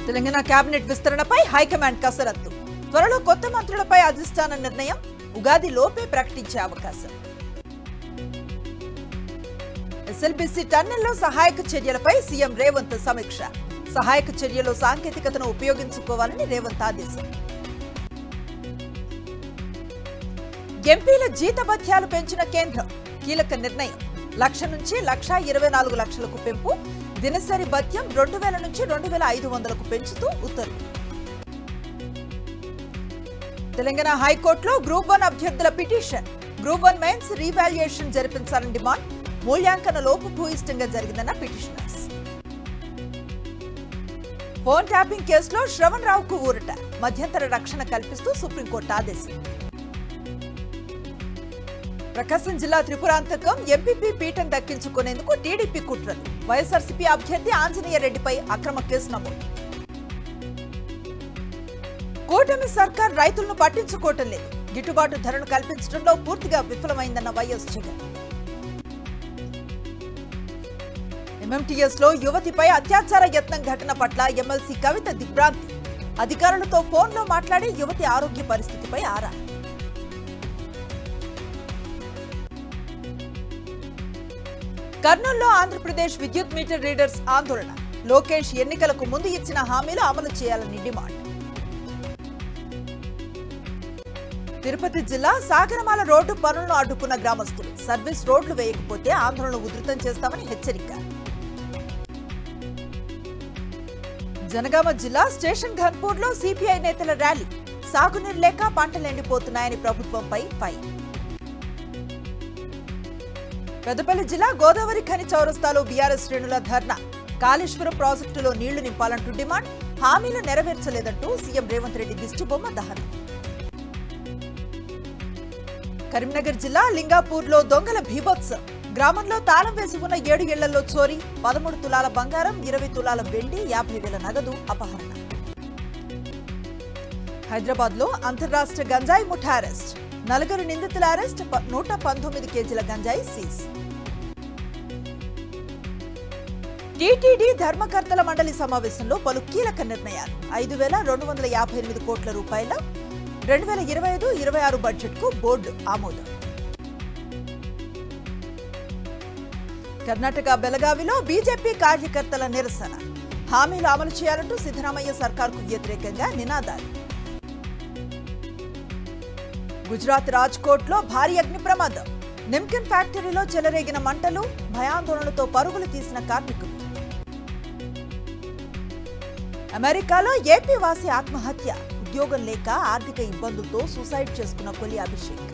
Telangana cabinet విస్తరణపై high command కసరత్తు. త్వరలో కొత్త మంత్రులపై అధిష్టాన నిర్ణయం. ఉగాది లోపే ప్రకటించే అవకాశం. ఎస్ఎల్బీసీ టన్నెల్లో సహాయక చర్యలపై సీఎం రేవంత్ సమీక్ష. సహాయక చర్యలో సాంకేతికతను ఉపయోగించుకోవాలని రేవంత్ ఆదేశం. ఎంపీల జీతభత్యాలు పెంచిన కేంద్రం కీలక నిర్ణయం. 1,00,000 నుంచి 1,24,00,000కు పెంపు. దినసరి భత్యం 2,000 నుంచి 2,500కు పెంచుతూ ఉత్తర్వులు. తెలంగాణ హైకోర్టులో గ్రూప్ 1 అభ్యర్థుల పిటిషన్. గ్రూప్ 1 మెయిన్స్ రీవాల్యుయేషన్ జరిపించాలని డిమాండ్. మూల్యాంకన లోపభూయిష్టంగా జరిగిందన్న పిటిషనర్స్. ఫోన్ ట్యాపింగ్ కేసులో శ్రవణ్ రావుకు ఊరట. మధ్యంతర రక్షణ కల్పిస్తూ సుప్రీంకోర్టు ఆదేశం. ప్రకాశం జిల్లా త్రిపురాంతకం ఎంపీపీ పీఠం దక్కించుకునేందుకు టీడీపీ కుట్రలు. వైఎస్ఆర్సీపీ అభ్యర్థి ఆంజనేయ రెడ్డిపై అక్రమ కేసు నమోదు. కూటమి సర్కార్ రైతులను పట్టించుకోవటం లేదు. గిట్టుబాటు ధరను కల్పించడంలో పూర్తిగా విఫలమైందన్న వైఎస్ జగన్. ఎంఎంటీఎస్ లో యువతిపై అత్యాచార యత్నం ఘటన పట్ల ఎమ్మెల్సీ కవిత దిగ్భ్రాంతి. అధికారులతో ఫోన్లో మాట్లాడి యువతి ఆరోగ్య పరిస్థితిపై ఆరా. కర్నూలులో ఆంధ్రప్రదేశ్ విద్యుత్ మీటర్ రీడర్స్ ఆందోళన. లోకేష్ ఎన్నికలకు ముందు ఇచ్చిన హామీలు అమలు చేయాలని డిమాండ్. తిరుపతి జిల్లా సాగరమాల రోడ్డు పనులను అడ్డుకున్న గ్రామస్తులు. సర్వీస్ రోడ్లు వేయకపోతే ఆందోళన ఉధృతం చేస్తామని హెచ్చరిక. జనగామ జిల్లా స్టేషన్ ఘన్పూర్లో సిపిఐ నేతల ర్యాలీ. సాగునీరు లేక పంటలు ఎండిపోతున్నాయని ప్రభుత్వంపై ఫైర్. పెద్దపల్లి జిల్లా గోదావరి ఖని చౌరస్తాలో బీఆర్ఎస్ శ్రేణుల ధర్నా. కాళేశ్వరం ప్రాజెక్టులో నీళ్లు నింపాలంటూ డిమాండ్. హామీలు నెరవేర్చలేదంటూ సీఎం రేవంత్ రెడ్డి దిష్టిబొమ్మ దహనం. కరీంనగర్ జిల్లా లింగాపూర్లో దొంగల బీభత్సం. గ్రామంలో తాళం వేసి ఉన్న 7 ఇళ్లలో చోరీ. 13 తులాల బంగారం, 20 తులాల వెండి, 50,000 నగదు అపహరణ. హైదరాబాద్ లో అంతర్రాష్ట్ర గంజాయి ముఠా అరెస్ట్. 4 నిందితుల అరెస్ట్. 119 కేజీల గంజాయి సీజ్. టీటీడీ ధర్మకర్తల మండలి సమావేశంలో పలు కీలక నిర్ణయాలు. 5,258 కోట్ల రూపాయల 2025-26 బడ్జెట్కు బోర్డు ఆమోదం. కర్ణాటక బెళగావిలో బీజేపీ కార్యకర్తల నిరసన. హామీలు అమలు చేయాలంటూ సిద్ధరామయ్య సర్కార్కు వ్యతిరేకంగా నినాదాలు. గుజరాత్ రాజ్కోట్లో భారీ అగ్ని ప్రమాదం. నిమ్కిన్ ఫ్యాక్టరీలో చెలరేగిన మంటలు. భయాందోళనలతో పరుగులు తీసిన కార్మికులు. అమెరికాలో ఏపీ వాసి ఆత్మహత్య. ఉద్యోగం లేక ఆర్థిక ఇబ్బందులతో సూసైడ్ చేసుకున్న కొలి అభిషేక్.